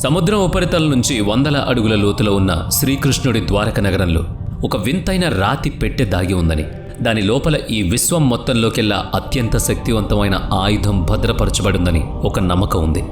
సముద్రం ఉపరితలం నుంచి వందల అడుగుల లోతులో ఉన్న శ్రీకృష్ణుడి ద్వారక నగరంలో ఒక వింతైన రాతి పెట్టె దాగి ఉందని, దాని లోపల ఈ విశ్వం మొత్తంలోకెల్లా అత్యంత శక్తివంతమైన ఆయుధం భద్రపరచబడిందని ఒక నమ్మకం ఉంది.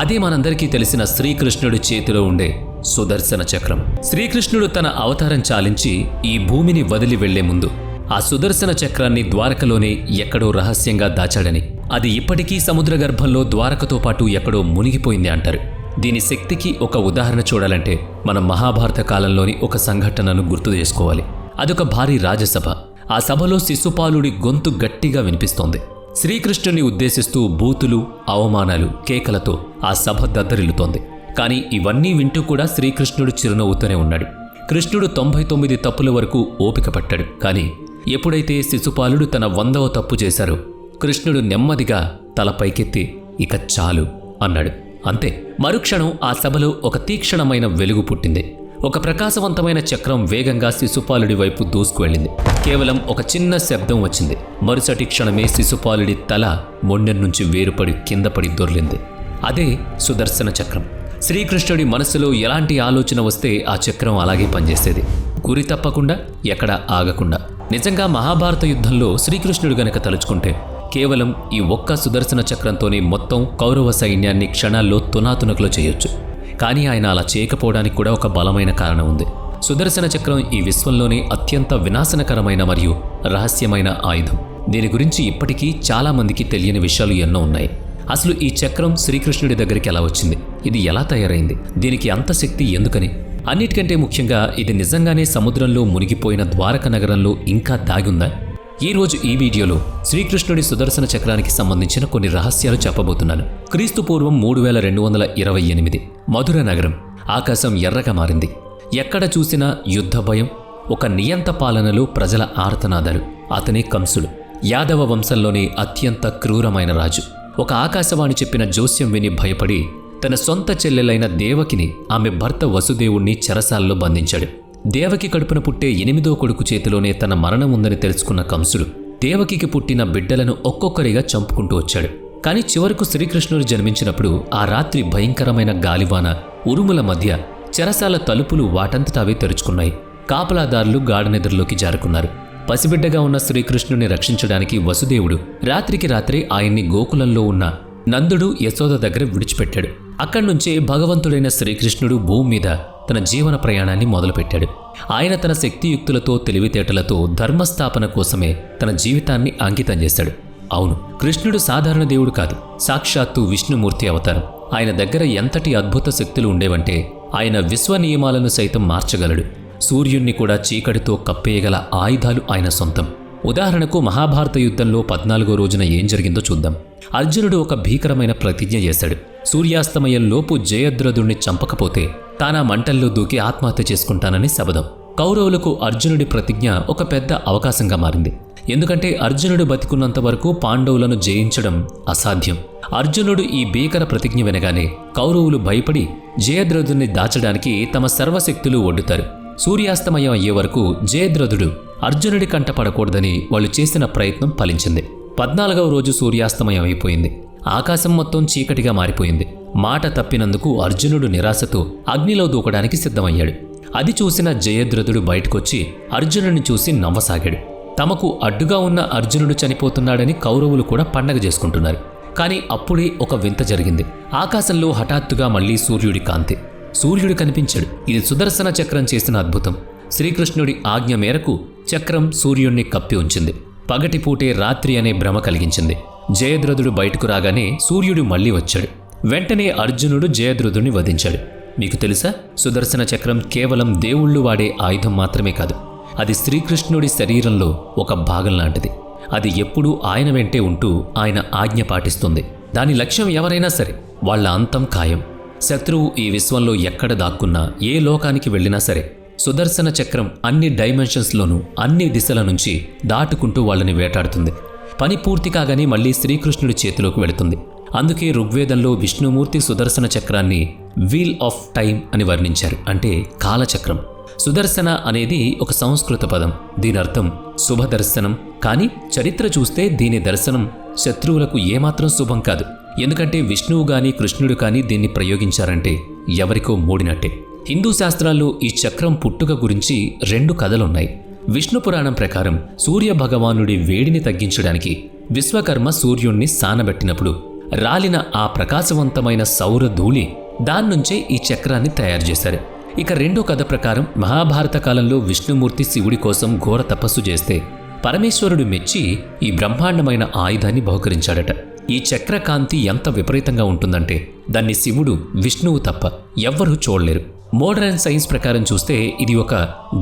అదే మనందరికీ తెలిసిన శ్రీకృష్ణుడి చేతిలో ఉండే సుదర్శన చక్రం. శ్రీకృష్ణుడు తన అవతారం చాలించి ఈ భూమిని వదిలి వెళ్లే ముందు ఆ సుదర్శన చక్రాన్ని ద్వారకలోనే ఎక్కడో రహస్యంగా దాచాడని, అది ఇప్పటికీ సముద్ర గర్భంలో ద్వారకతో పాటు ఎక్కడో మునిగిపోయింది అంటారు. దీని శక్తికి ఒక ఉదాహరణ చూడాలంటే మనం మహాభారత కాలంలోని ఒక సంఘటనను గుర్తు చేసుకోవాలి. అదొక భారీ రాజసభ. ఆ సభలో శిశుపాలుడి గొంతు గట్టిగా వినిపిస్తోంది. శ్రీకృష్ణుని ఉద్దేశిస్తూ బూతులు, అవమానాలు, కేకలతో ఆ సభ దద్దరిల్లుతోంది. కానీ ఇవన్నీ వింటూ కూడా శ్రీకృష్ణుడు చిరునవ్వుతూనే ఉన్నాడు. కృష్ణుడు 99 తప్పుల వరకు ఓపిక పట్టాడు. కానీ ఎప్పుడైతే శిశుపాలుడు తన 100వ తప్పు చేశారో కృష్ణుడు నెమ్మదిగా తల పైకెత్తి ఇక చాలు అన్నాడు. అంతే, మరుక్షణం ఆ సభలో ఒక తీక్షణమైన వెలుగు పుట్టింది. ఒక ప్రకాశవంతమైన చక్రం వేగంగా శిశుపాలుడి వైపు దూసుకువెళ్ళింది. కేవలం ఒక చిన్న శబ్దం వచ్చింది. మరుసటి క్షణమే శిశుపాలుడి తల మొండెం నుంచి వేరుపడి కిందపడి దొర్లింది. అదే సుదర్శన చక్రం. శ్రీకృష్ణుడి మనసులో ఎలాంటి ఆలోచన వస్తే ఆ చక్రం అలాగే పనిచేసేది, గురి తప్పకుండా, ఎక్కడ ఆగకుండా. నిజంగా మహాభారత యుద్ధంలో శ్రీకృష్ణుడు గనక తలుచుకుంటే కేవలం ఈ ఒక్క సుదర్శన చక్రంతోనే మొత్తం కౌరవ సైన్యాన్ని క్షణాల్లో తునాతునకులో చేయొచ్చు. కానీ ఆయన అలా చేయకపోవడానికి కూడా ఒక బలమైన కారణం ఉంది. సుదర్శన చక్రం ఈ విశ్వంలోనే అత్యంత వినాశనకరమైన మరియు రహస్యమైన ఆయుధం. దీని గురించి ఇప్పటికీ చాలా మందికి తెలియని విషయాలు ఎన్నో ఉన్నాయి. అసలు ఈ చక్రం శ్రీకృష్ణుడి దగ్గరికి ఎలా వచ్చింది? ఇది ఎలా తయారైంది? దీనికి అంత శక్తి ఎందుకని? అన్నిటికంటే ముఖ్యంగా ఇది నిజంగానే సముద్రంలో మునిగిపోయిన ద్వారక నగరంలో ఇంకా దాగుందా? ఈరోజు ఈ వీడియోలో శ్రీకృష్ణుడి సుదర్శన చక్రానికి సంబంధించిన కొన్ని రహస్యాలు చెప్పబోతున్నాను. క్రీస్తు పూర్వం 3228 మధుర నగరం. ఆకాశం ఎర్రగా మారింది. ఎక్కడ చూసినా యుద్ధ భయం, ఒక నియంత పాలనలో ప్రజల ఆర్తనాదాలు. అతనే కంసుడు, యాదవ వంశంలోని అత్యంత క్రూరమైన రాజు. ఒక ఆకాశవాణి చెప్పిన జోస్యం విని భయపడి తన సొంత చెల్లెలైన దేవకిని, ఆమె భర్త వసుదేవుణ్ణి చెరసాలలో బంధించాడు. దేవకి కడుపున పుట్టే 8వ కొడుకు చేతిలోనే తన మరణం ఉందని తెలుసుకున్న కంసుడు దేవకికి పుట్టిన బిడ్డలను ఒక్కొక్కరిగా చంపుకుంటూ వచ్చాడు. కానీ చివరకు శ్రీకృష్ణుడు జన్మించినప్పుడు ఆ రాత్రి భయంకరమైన గాలివాన, ఉరుముల మధ్య చెరసాల తలుపులు వాటంతటావే తెరుచుకున్నాయి. కాపలాదారులు గాఢనిద్రలోకి జారుకున్నారు. పసిబిడ్డగా ఉన్న శ్రీకృష్ణుని రక్షించడానికి వసుదేవుడు రాత్రికి రాత్రే ఆయన్ని గోకులంలో ఉన్న నందుడు, యశోద దగ్గర విడిచిపెట్టాడు. అక్కడ్నుంచే భగవంతుడైన శ్రీకృష్ణుడు భూమి మీద తన జీవన ప్రయాణాన్ని మొదలుపెట్టాడు. ఆయన తన శక్తియుక్తులతో, తెలివితేటలతో ధర్మస్థాపన కోసమే తన జీవితాన్ని అంకితం చేశాడు. అవును, కృష్ణుడు సాధారణ దేవుడు కాదు, సాక్షాత్తు విష్ణుమూర్తి అవతారం. ఆయన దగ్గర ఎంతటి అద్భుత శక్తులు ఉండేవంటే ఆయన విశ్వ నియమాలను సైతం మార్చగలడు. సూర్యుణ్ణి కూడా చీకటితో కప్పేయగల ఆయుధాలు ఆయన సొంతం. ఉదాహరణకు మహాభారత యుద్ధంలో 14వ రోజున ఏం జరిగిందో చూద్దాం. అర్జునుడు ఒక భీకరమైన ప్రతిజ్ఞ చేశాడు. సూర్యాస్తమయంలోపు జయద్రథుణ్ణి చంపకపోతే తానా మంటల్లో దూకి ఆత్మహత్య చేసుకుంటానని శపథం. కౌరవులకు అర్జునుడి ప్రతిజ్ఞ ఒక పెద్ద అవకాశంగా మారింది. ఎందుకంటే అర్జునుడు బతికున్నంత వరకు పాండవులను జయించడం అసాధ్యం. అర్జునుడు ఈ భీకర ప్రతిజ్ఞ వినగానే కౌరవులు భయపడి జయద్రథుణ్ణి దాచడానికి తమ సర్వశక్తులు ఒడ్డుతారు. సూర్యాస్తమయం అయ్యే వరకు జయద్రథుడు అర్జునుడి కంట పడకూడదని వాళ్ళు చేసిన ప్రయత్నం ఫలించింది. 14వ రోజు సూర్యాస్తమయం అయిపోయింది. ఆకాశం మొత్తం చీకటిగా మారిపోయింది. మాట తప్పినందుకు అర్జునుడు నిరాశతో అగ్నిలో దూకడానికి సిద్ధమయ్యాడు. అది చూసిన జయద్రథుడు బయటకొచ్చి అర్జునుడిని చూసి నవ్వసాగాడు. తమకు అడ్డుగా ఉన్న అర్జునుడు చనిపోతున్నాడని కౌరవులు కూడా పండగ చేసుకుంటున్నారు. కానీ అప్పుడే ఒక వింత జరిగింది. ఆకాశంలో హఠాత్తుగా మళ్లీ సూర్యుడి కాంతి. సూర్యుడు కనిపించాడు. ఇది సుదర్శన చక్రం చేసిన అద్భుతం. శ్రీకృష్ణుడి ఆజ్ఞ మేరకు చక్రం సూర్యుణ్ణి కప్పి ఉంచింది. పగటిపూటే రాత్రి అనే భ్రమ కలిగించింది. జయద్రథుడు బయటకు రాగానే సూర్యుడు మళ్లీ వచ్చాడు. వెంటనే అర్జునుడు జయద్రథుడిని వధించాడు. మీకు తెలుసా, సుదర్శన చక్రం కేవలం దేవుళ్ళు వాడే ఆయుధం మాత్రమే కాదు, అది శ్రీకృష్ణుడి శరీరంలో ఒక భాగం లాంటిది. అది ఎప్పుడూ ఆయన వెంటే ఉంటూ ఆయన ఆజ్ఞ పాటిస్తుంది. దాని లక్ష్యం ఎవరైనా సరే వాళ్ళ అంతం ఖాయం. శత్రువు ఈ విశ్వంలో ఎక్కడ దాక్కున్నా, ఏ లోకానికి వెళ్ళినా సరే సుదర్శన చక్రం అన్ని డైమెన్షన్స్లోనూ, అన్ని దిశల నుంచి దాటుకుంటూ వాళ్ళని వేటాడుతుంది. పని పూర్తి కాగానే మళ్లీ శ్రీకృష్ణుడి చేతిలోకి వెళుతుంది. అందుకే ఋగ్వేదంలో విష్ణుమూర్తి సుదర్శన చక్రాన్ని వీల్ ఆఫ్ టైం అని వర్ణించారు, అంటే కాలచక్రం. సుదర్శన అనేది ఒక సంస్కృత పదం. దీని అర్థం శుభదర్శనం. కానీ చరిత్ర చూస్తే దీని దర్శనం శత్రువులకు ఏమాత్రం శుభం కాదు. ఎందుకంటే విష్ణువు గాని కృష్ణుడు కానీ దీన్ని ప్రయోగించారంటే ఎవరికో మూడినట్టే. హిందూ శాస్త్రాల్లో ఈ చక్రం పుట్టుక గురించి 2 కథలున్నాయి. విష్ణు పురాణం ప్రకారం సూర్య భగవానుడి వేడిని తగ్గించడానికి విశ్వకర్మ సూర్యుణ్ణి సానబెట్టినప్పుడు రాలిన ఆ ప్రకాశవంతమైన సౌర ధూళి దాన్నుంచే ఈ చక్రాన్ని తయారు చేశారు. ఇక 2వ కథ ప్రకారం మహాభారత కాలంలో విష్ణుమూర్తి శివుడి కోసం ఘోర తపస్సు చేస్తే పరమేశ్వరుడు మెచ్చి ఈ బ్రహ్మాండమైన ఆయుధాన్ని బహుకరించాడట. ఈ చక్రకాంతి ఎంత విపరీతంగా ఉంటుందంటే దాన్ని శివుడు, విష్ణువు తప్ప ఎవ్వరూ చూడలేరు. మోడర్న్ సైన్స్ ప్రకారం చూస్తే ఇది ఒక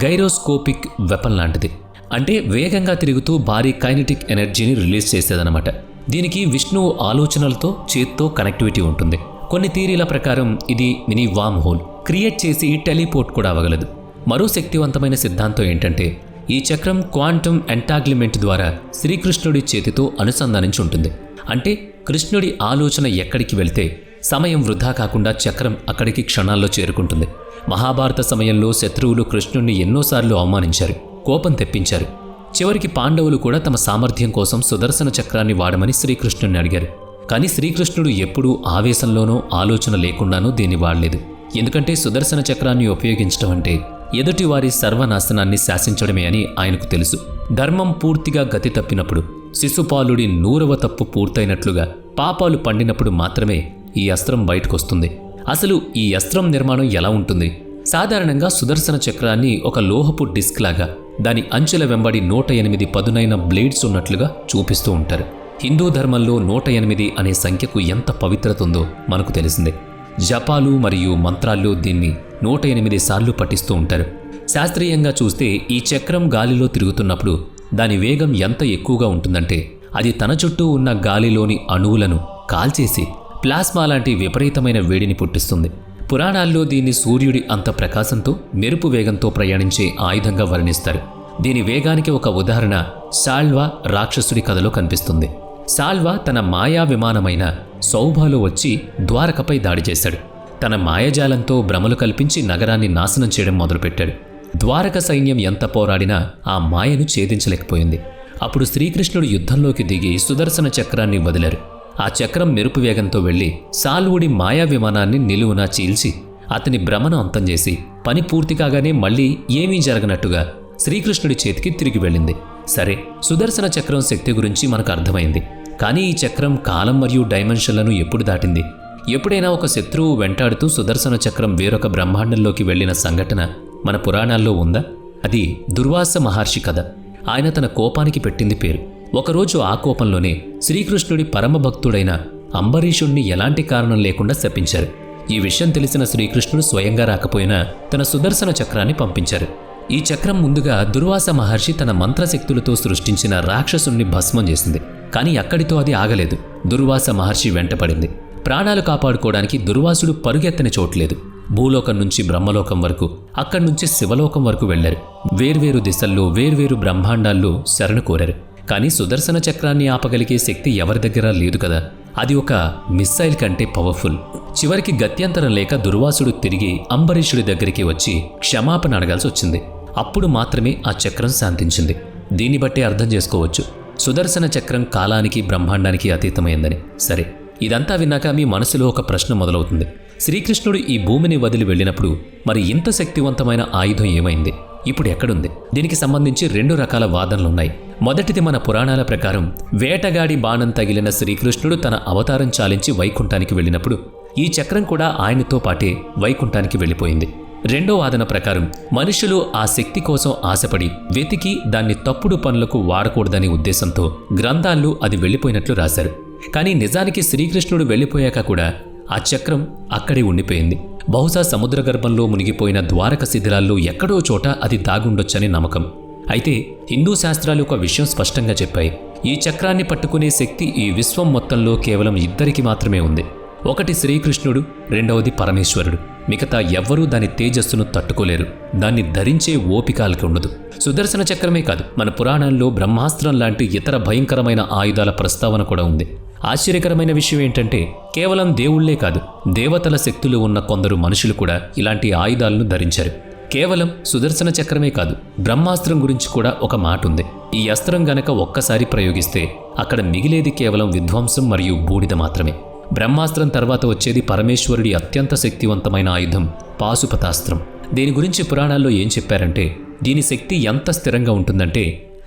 గైరోస్కోపిక్ వెపన్ లాంటిది. అంటే వేగంగా తిరుగుతూ భారీ కైనెటిక్ ఎనర్జీని రిలీజ్ చేసేదన్నమాట. దీనికి విష్ణువు ఆలోచనలతో చేత్తో కనెక్టివిటీ ఉంటుంది. కొన్ని థియరీల ప్రకారం ఇది మినీ వామ్ హోల్ క్రియేట్ చేసి టెలిపోర్ట్ కూడా అవ్వగలదు. మరో శక్తివంతమైన సిద్ధాంతం ఏంటంటే ఈ చక్రం క్వాంటమ్ ఎంటాగ్లిమెంట్ ద్వారా శ్రీకృష్ణుడి చేతితో అనుసంధానించి ఉంటుంది. అంటే కృష్ణుడి ఆలోచన ఎక్కడికి వెళ్తే సమయం వృధా కాకుండా చక్రం అక్కడికి క్షణాల్లో చేరుకుంటుంది. మహాభారత సమయంలో శత్రువులు కృష్ణుణ్ణి ఎన్నోసార్లు అవమానించారు, కోపం తెప్పించారు. చివరికి పాండవులు కూడా తమ సామర్థ్యం కోసం సుదర్శన చక్రాన్ని వాడమని శ్రీకృష్ణుడిని అడిగారు. కానీ శ్రీకృష్ణుడు ఎప్పుడూ ఆవేశంలోనో ఆలోచన లేకుండానూ దీన్ని వాడలేదు. ఎందుకంటే సుదర్శన చక్రాన్ని ఉపయోగించడం అంటే ఎదుటివారి సర్వనాశనాన్ని శాసించడమే అని ఆయనకు తెలుసు. ధర్మం పూర్తిగా గతి తప్పినప్పుడు, శిశుపాలుడి 100వ తప్పు పూర్తయినట్లుగా పాపాలు పండినప్పుడు మాత్రమే ఈ అస్త్రం బయటకొస్తుంది. అసలు ఈ అస్త్రం నిర్మాణం ఎలా ఉంటుంది? సాధారణంగా సుదర్శన చక్రాన్ని ఒక లోహపు డిస్క్ లాగా దాని అంచుల వెంబడి 108 పదునైన బ్లేడ్స్ ఉన్నట్లుగా చూపిస్తూ ఉంటారు. హిందూ ధర్మంలో 108 అనే సంఖ్యకు ఎంత పవిత్రత ఉందో మనకు తెలిసిందే. జపాలు మరియు మంత్రాల్లో దీన్ని 108 సార్లు పఠిస్తూ ఉంటారు. శాస్త్రీయంగా చూస్తే ఈ చక్రం గాలిలో తిరుగుతున్నప్పుడు దాని వేగం ఎంత ఎక్కువగా ఉంటుందంటే అది తన చుట్టూ ఉన్న గాలిలోని అణువులను కాల్చేసి ప్లాస్మా లాంటి విపరీతమైన వేడిని పుట్టిస్తుంది. పురాణాల్లో దీన్ని సూర్యుడి అంత ప్రకాశంతో మెరుపు వేగంతో ప్రయాణించే ఆయుధంగా వర్ణిస్తారు. దీని వేగానికి ఒక ఉదాహరణ సాల్వా రాక్షసుడి కథలో కనిపిస్తుంది. సాల్వా తన మాయా విమానమైన సౌభాలో వచ్చి ద్వారకపై దాడి చేశాడు. తన మాయాజాలంతో భ్రమలు కల్పించి నగరాన్ని నాశనం చేయడం మొదలుపెట్టాడు. ద్వారక సైన్యం ఎంత పోరాడినా ఆ మాయను ఛేదించలేకపోయింది. అప్పుడు శ్రీకృష్ణుడు యుద్ధంలోకి దిగి సుదర్శన చక్రాన్ని వదిలారు. ఆ చక్రం మెరుపు వేగంతో వెళ్లి సాల్వుడి మాయా విమానాన్ని నిలువునా చీల్చి అతని భ్రమను అంతం చేసి పని పూర్తి కాగానే మళ్లీ ఏమీ జరగనట్టుగా శ్రీకృష్ణుడి చేతికి తిరిగి వెళ్ళింది. సరే, సుదర్శన చక్రం శక్తి గురించి మనకు అర్థమైంది. కానీ ఈ చక్రం కాలం మరియు డైమెన్షన్లను ఎప్పుడు దాటింది? ఎప్పుడైనా ఒక శత్రువు వెంటాడుతూ సుదర్శన చక్రం వేరొక బ్రహ్మాండంలోకి వెళ్లిన సంఘటన మన పురాణాల్లో ఉందా? అది దుర్వాస మహర్షి కథ. ఆయన తన కోపానికి పెట్టింది పేరు. ఒకరోజు ఆ కోపంలోనే శ్రీకృష్ణుడి పరమభక్తుడైన అంబరీషుణ్ణి ఎలాంటి కారణం లేకుండా శపించారు. ఈ విషయం తెలిసిన శ్రీకృష్ణుడు స్వయంగా రాకపోయినా తన సుదర్శన చక్రాన్ని పంపించారు. ఈ చక్రం ముందుగా దుర్వాస మహర్షి తన మంత్రశక్తులతో సృష్టించిన రాక్షసుణ్ణి భస్మం చేసింది. కానీ అక్కడితో అది ఆగలేదు. దుర్వాస మహర్షి వెంటపడింది. ప్రాణాలు కాపాడుకోవడానికి దుర్వాసుడు పరుగెత్తని చోట్లేదు. భూలోకం నుంచి బ్రహ్మలోకం వరకు, అక్కడి నుంచి శివలోకం వరకు వెళ్లారు. వేర్వేరు దిశల్లో వేర్వేరు బ్రహ్మాండాల్లో శరణు కోరారు. కానీ సుదర్శన చక్రాన్ని ఆపగలిగే శక్తి ఎవరి దగ్గర లేదు కదా. అది ఒక మిస్సైల్ కంటే పవర్ఫుల్. చివరికి గత్యంతరం లేక దుర్వాసుడు తిరిగి అంబరీషుడి దగ్గరికి వచ్చి క్షమాపణ అడగాల్సి వచ్చింది. అప్పుడు మాత్రమే ఆ చక్రం శాంతించింది. దీన్ని బట్టి అర్థం చేసుకోవచ్చు సుదర్శన చక్రం కాలానికి బ్రహ్మాండానికి అతీతమైందని. సరే, ఇదంతా విన్నాక మీ మనసులో ఒక ప్రశ్న మొదలవుతుంది. శ్రీకృష్ణుడు ఈ భూమిని వదిలి వెళ్ళినప్పుడు మరి ఇంత శక్తివంతమైన ఆయుధం ఏమైంది? ఇప్పుడు ఎక్కడుంది? దీనికి సంబంధించి 2 రకాల వాదనలున్నాయి. మొదటిది మన పురాణాల ప్రకారం వేటగాడి బాణం తగిలిన శ్రీకృష్ణుడు తన అవతారం చాలించి వైకుంఠానికి వెళ్ళినప్పుడు ఈ చక్రం కూడా ఆయనతో పాటే వైకుంఠానికి వెళ్ళిపోయింది. రెండో వాదన ప్రకారం మనుషులు ఆ శక్తి కోసం ఆశపడి వెతికి దాన్ని తప్పుడు పనులకు వాడకూడదనే ఉద్దేశంతో గ్రంథాల్లో అది వెళ్ళిపోయినట్లు రాశారు. కానీ నిజానికి శ్రీకృష్ణుడు వెళ్ళిపోయాక కూడా ఆ చక్రం అక్కడే ఉండిపోయింది. బహుశా సముద్ర గర్భంలో మునిగిపోయిన ద్వారక శిథిలాల్లో ఎక్కడో చోట అది దాగుండొచ్చని నమ్మకం. అయితే హిందూ శాస్త్రాలు ఒక విషయం స్పష్టంగా చెప్పాయి. ఈ చక్రాన్ని పట్టుకునే శక్తి ఈ విశ్వం మొత్తంలో కేవలం 2 మాత్రమే ఉంది. ఒకటి శ్రీకృష్ణుడు, రెండవది పరమేశ్వరుడు. మిగతా ఎవ్వరూ దాని తేజస్సును తట్టుకోలేరు. దాన్ని ధరించే ఓపికలకి ఉండదు. సుదర్శన చక్రమే కాదు, మన పురాణాల్లో బ్రహ్మాస్త్రం లాంటి ఇతర భయంకరమైన ఆయుధాల ప్రస్తావన కూడా ఉంది. ఆశ్చర్యకరమైన విషయం ఏంటంటే కేవలం దేవుళ్లే కాదు, దేవతల శక్తులు ఉన్న కొందరు మనుషులు కూడా ఇలాంటి ఆయుధాలను ధరించారు. కేవలం సుదర్శన చక్రమే కాదు, బ్రహ్మాస్త్రం గురించి కూడా ఒక మాట ఉంది. ఈ అస్త్రం గనక ఒక్కసారి ప్రయోగిస్తే అక్కడ మిగిలేది కేవలం విధ్వంసం మరియు బూడిద మాత్రమే. బ్రహ్మాస్త్రం తర్వాత వచ్చేది పరమేశ్వరుడి అత్యంత శక్తివంతమైన ఆయుధం పాశుపతాస్త్రం. దీని గురించి పురాణాల్లో ఏం చెప్పారంటే, దీని శక్తి ఎంత స్థిరంగా ఉంటుందంటే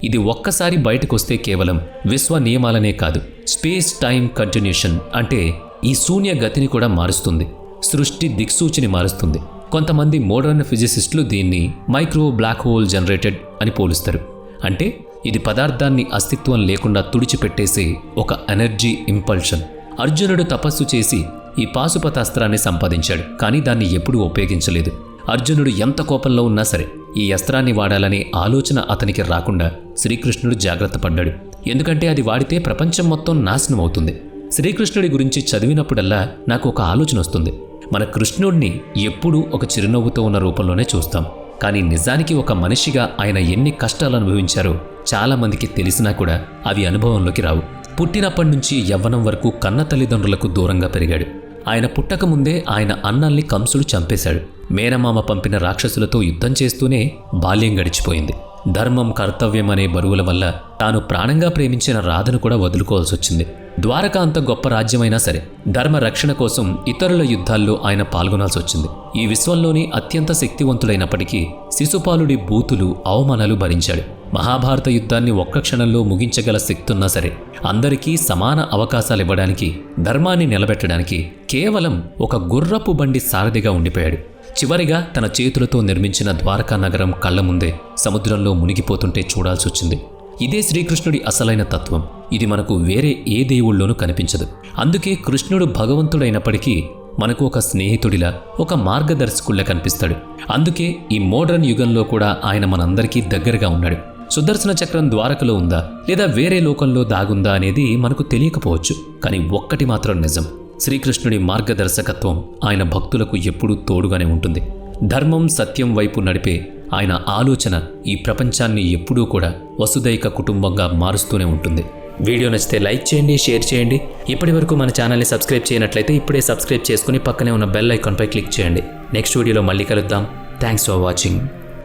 ఇది ఒక్కసారి బయటకొస్తే కేవలం విశ్వ నియమాలనే కాదు, స్పేస్ టైం కంటిన్యూషన్ అంటే ఈ శూన్య గతిని కూడా మారుస్తుంది, సృష్టి దిక్సూచిని మారుస్తుంది. కొంతమంది మోడర్న్ ఫిజిసిస్టులు దీన్ని మైక్రో బ్లాక్ హోల్ జనరేటెడ్ అని పోలుస్తారు. అంటే ఇది పదార్థాన్ని అస్తిత్వం లేకుండా తుడిచిపెట్టేసే ఒక ఎనర్జీ ఇంపల్షన్. అర్జునుడు తపస్సు చేసి ఈ పాశుపతాస్త్రాన్ని సంపాదించాడు, కానీ దాన్ని ఎప్పుడూ ఉపయోగించలేదు. అర్జునుడు ఎంత కోపంలో ఉన్నా సరే ఈ అస్త్రాన్ని వాడాలనే ఆలోచన అతనికి రాకుండా శ్రీకృష్ణుడు జాగ్రత్త పడ్డాడు. ఎందుకంటే అది వాడితే ప్రపంచం మొత్తం నాశనం అవుతుంది. శ్రీకృష్ణుడి గురించి చదివినప్పుడల్లా నాకు ఒక ఆలోచన వస్తుంది. మన కృష్ణుడిని ఎప్పుడూ ఒక చిరునవ్వుతో ఉన్న రూపంలోనే చూస్తాం, కానీ నిజానికి ఒక మనిషిగా ఆయన ఎన్ని కష్టాలు అనుభవించారో చాలామందికి తెలిసినా కూడా అవి అనుభవంలోకి రావు. పుట్టినప్పటి నుంచి యవ్వనం వరకు కన్న తల్లిదండ్రులకు దూరంగా పెరిగాడు. ఆయన పుట్టకముందే ఆయన అన్నల్ని కంసుడు చంపేశాడు. మేనమామ పంపిన రాక్షసులతో యుద్ధం చేస్తూనే బాల్యం గడిచిపోయింది. ధర్మం, కర్తవ్యం అనే బరువుల వల్ల తాను ప్రాణంగా ప్రేమించిన రాధను కూడా వదులుకోవాల్సి వచ్చింది. ద్వారక అంత గొప్ప రాజ్యమైనా సరే ధర్మ రక్షణ కోసం ఇతరుల యుద్ధాల్లో ఆయన పాల్గొనాల్సి వచ్చింది. ఈ విశ్వంలోని అత్యంత శక్తివంతుడైనప్పటికీ శిశుపాలుడి బూతులు, అవమానాలు భరించాడు. మహాభారత యుద్ధాన్ని ఒక్క క్షణంలో ముగించగల శక్తున్నా సరే అందరికీ సమాన అవకాశాలివ్వడానికి, ధర్మాన్ని నిలబెట్టడానికి కేవలం ఒక గుర్రపు బండి సారథిగా ఉండిపోయాడు. చివరిగా తన చేతులతో నిర్మించిన ద్వారకా నగరం కళ్ల ముందే సముద్రంలో మునిగిపోతుంటే చూడాల్సి వచ్చింది. ఇదే శ్రీకృష్ణుడి అసలైన తత్వం. ఇది మనకు వేరే ఏ దేవుళ్ళలోనూ కనిపించదు. అందుకే కృష్ణుడు భగవంతుడైనప్పటికీ మనకు ఒక స్నేహితుడిలా, ఒక మార్గదర్శకుల్లా కనిపిస్తాడు. అందుకే ఈ మోడర్న్ యుగంలో కూడా ఆయన మనందరికీ దగ్గరగా ఉన్నాడు. సుదర్శన చక్రం ద్వారకలో ఉందా లేదా వేరే లోకంలో దాగుందా అనేది మనకు తెలియకపోవచ్చు, కానీ ఒక్కటి మాత్రం నిజం, శ్రీకృష్ణుడి మార్గదర్శకత్వం ఆయన భక్తులకు ఎప్పుడూ తోడుగానే ఉంటుంది. ధర్మం, సత్యం వైపు నడిపే ఆయన ఆలోచన ఈ ప్రపంచాన్ని ఎప్పుడూ కూడా వసుదైక కుటుంబంగా మారుస్తూనే ఉంటుంది. వీడియో నచ్చితే లైక్ చేయండి, షేర్ చేయండి. ఇప్పటి వరకు మన ఛానల్ని సబ్స్క్రైబ్ చేయనట్లయితే ఇప్పుడే సబ్స్క్రైబ్ చేసుకుని పక్కనే ఉన్న బెల్ ఐకాన్పై క్లిక్ చేయండి. నెక్స్ట్ వీడియోలో మళ్ళీ కలుద్దాం. Thanks for watching.